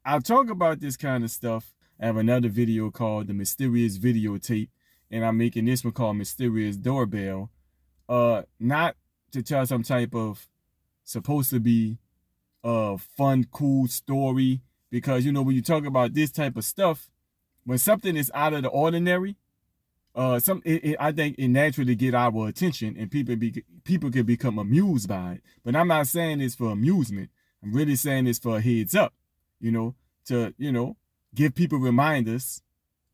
I'll talk about this kind of stuff. I have another video called The Mysterious Videotape, and I'm making this one called Mysterious Doorbell. Not to tell some type of supposed to be fun, cool story, because when you talk about this type of stuff, when something is out of the ordinary, I think it naturally get our attention, and people can become amused by it. But I'm not saying it's for amusement. I'm really saying it's for a heads up, to give people reminders,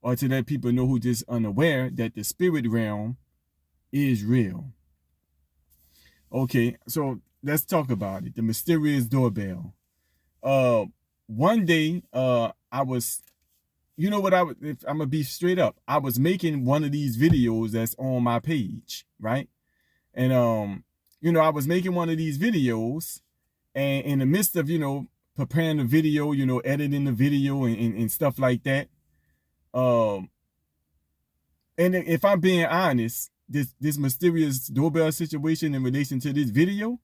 or to let people know who just unaware that the spirit realm is real. Okay, so let's talk about it. The mysterious doorbell. One day, I was, what if I'm gonna be straight up, I was making one of these videos that's on my page, right? And I was making one of these videos, and in the midst of preparing the video, editing the video and stuff like that. And if I'm being honest, this mysterious doorbell situation in relation to this video,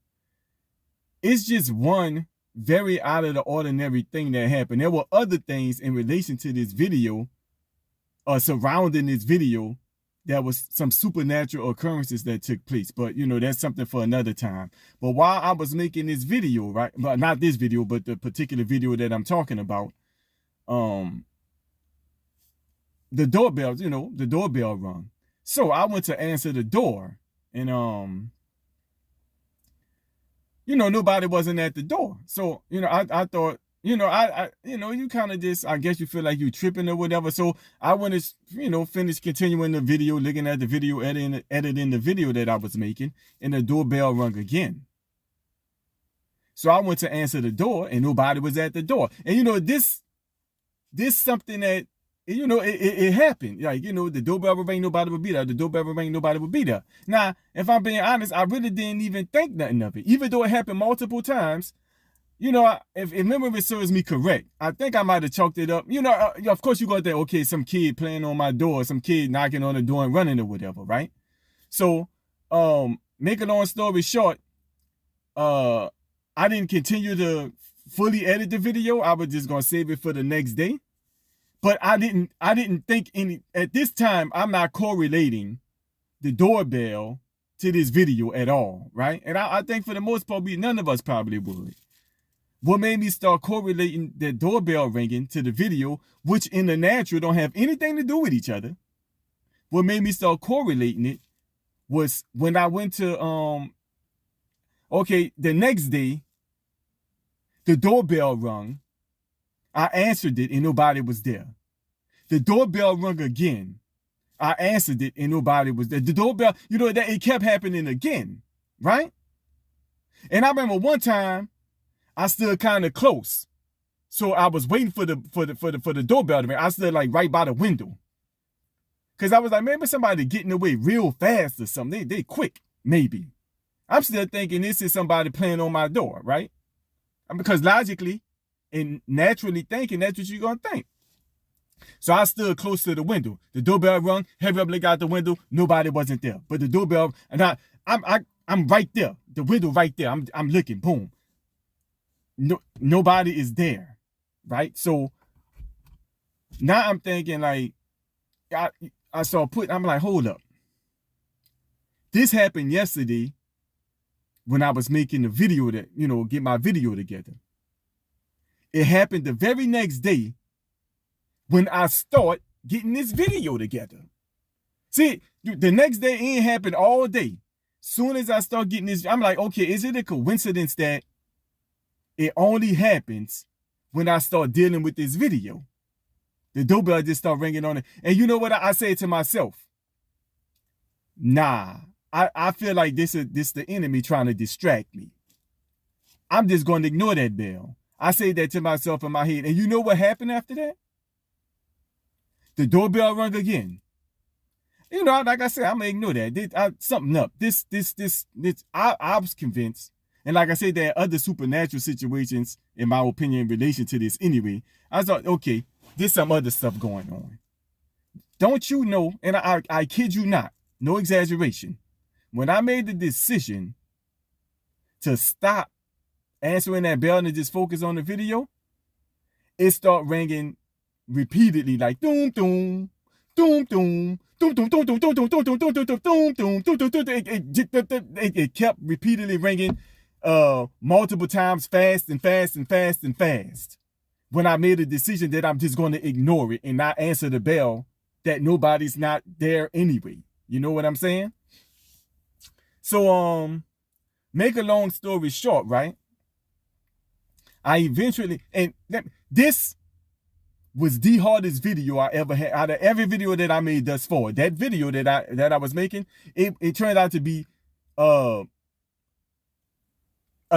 it's just one very out of the ordinary thing that happened. There were other things in relation to this video, surrounding this video, that was some supernatural occurrences that took place. But that's something for another time. But while I was making this video, right? But not this video, but the particular video that I'm talking about, the doorbell, the doorbell rung. So I went to answer the door, and nobody wasn't at the door. So, I thought, you kind of just, I guess you feel like you tripping or whatever. So I went to, finish continuing the video, looking at the video, editing the video that I was making, and the doorbell rung again. So I went to answer the door, and nobody was at the door. And this something that, it happened. Like, the doorbell rang, nobody would be there. The doorbell rang, nobody would be there. Now, if I'm being honest, I really didn't even think nothing of it. Even though it happened multiple times, if memory serves me correct, I think I might have chalked it up. Of course you're going to think, okay, some kid playing on my door, some kid knocking on the door and running or whatever, right? So, make a long story short, I didn't continue to fully edit the video. I was just going to save it for the next day. But I didn't think at this time, I'm not correlating the doorbell to this video at all, right? And I think for the most part, none of us probably would. What made me start correlating the doorbell ringing to the video, which in the natural don't have anything to do with each other. What made me start correlating it was when I went to, the next day, the doorbell rung. I answered it and nobody was there. The doorbell rung again. I answered it and nobody was there. The doorbell, that it kept happening again, right? And I remember one time I stood kind of close, so I was waiting for the doorbell to ring. I stood like right by the window, cause I was like, maybe somebody getting away real fast or something. They quick, maybe. I'm still thinking this is somebody playing on my door, right? Because logically and naturally thinking, that's what you're gonna think. So I stood close to the window. The doorbell rung, heavy up, look out the window, nobody wasn't there. But the doorbell, and I'm right there, the window right there. I'm looking, boom. Nobody is there, right? So now I'm thinking like, I'm like, hold up. This happened yesterday when I was making the video that, get my video together. It happened the very next day when I start getting this video together. See, the next day ain't happened all day. Soon as I start getting this, I'm like, okay, is it a coincidence that it only happens when I start dealing with this video? The doorbell just start ringing on it. And you know what I say to myself? Nah, I feel like this is the enemy trying to distract me. I'm just going to ignore that bell. I say that to myself in my head. And you know what happened after that? The doorbell rung again. Like I said, I'm going to ignore that. Something up. I was convinced. And like I said, there are other supernatural situations, in my opinion, in relation to this anyway. I thought, okay, there's some other stuff going on. Don't you know, and I kid you not, no exaggeration, when I made the decision to stop answering that bell and just focus on the video, it start ringing repeatedly, like doom doom doom doom doom doom doom doom doom doom doom doom doom doom doom doom doom. It kept repeatedly ringing multiple times, fast and fast and fast and fast. When I made a decision that I'm just going to ignore it and not answer the bell, that nobody's not there anyway. You know what I'm saying? So make a long story short, right? I eventually, and this was the hardest video I ever had out of every video that I made thus far. That video that I was making, it turned out to be a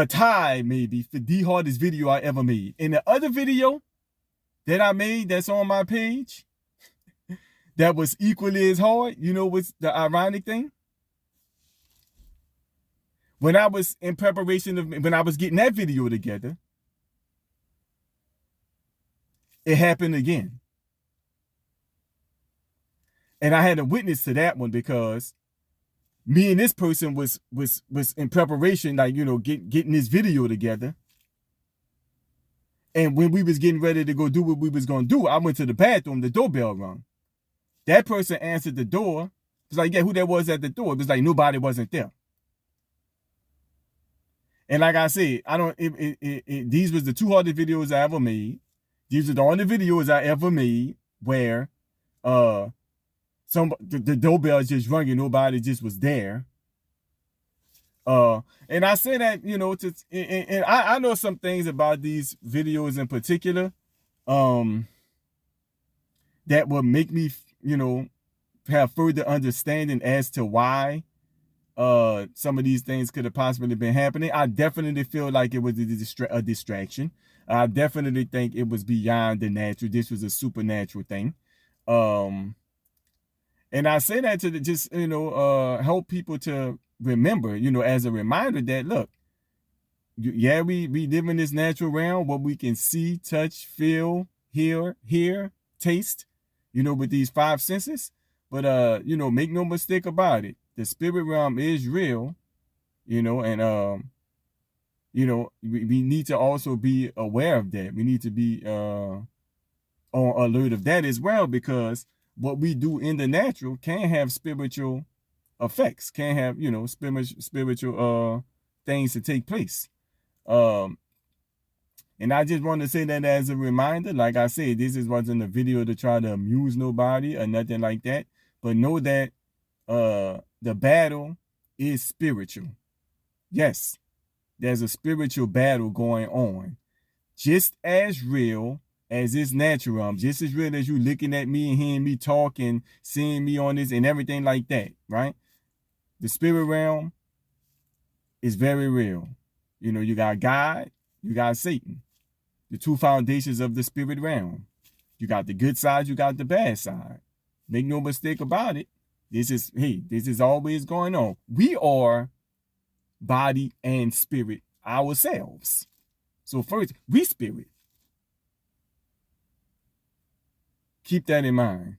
tie maybe for the hardest video I ever made. In the other video that I made that's on my page, that was equally as hard. You know what's the ironic thing? When I was in preparation of, when I was getting that video together, it happened again. And I had a witness to that one because me and this person was in preparation, like, you know, getting this video together. And when we was getting ready to go do what we was going to do, I went to the bathroom, the doorbell rung. That person answered the door. It was like, yeah, who that was at the door? It was like nobody wasn't there. And like I said, these was the two hardest videos I ever made. These are the only videos I ever made where the doorbell just rung and nobody just was there. And I say that, you know, and I know some things about these videos in particular, that will make me, you know, have further understanding as to why some of these things could have possibly been happening. I definitely feel like it was a distraction. I definitely think it was beyond the natural. This was a supernatural thing. And I say that to just, you know, help people to remember, you know, as a reminder that, look, yeah, we live in this natural realm, what we can see, touch, feel, hear, taste, you know, with these five senses. But, you know, make no mistake about it. The spirit realm is real, you know, and, you know, we need to also be aware of that. We need to be on alert of that as well, because what we do in the natural can have spiritual effects, can have, you know, spiritual things to take place. And I just want to say that as a reminder. Like I said, this wasn't a video to try to amuse nobody or nothing like that, but know that the battle is spiritual. Yes, there's a spiritual battle going on, just as real as this natural realm, just as real as you looking at me and hearing me talk and seeing me on this and everything like that, right? The spirit realm is very real. You know, you got God, you got Satan, the two foundations of the spirit realm. You got the good side, you got the bad side. Make no mistake about it. This is always going on. We are body and spirit ourselves. So first, we spirit. Keep that in mind.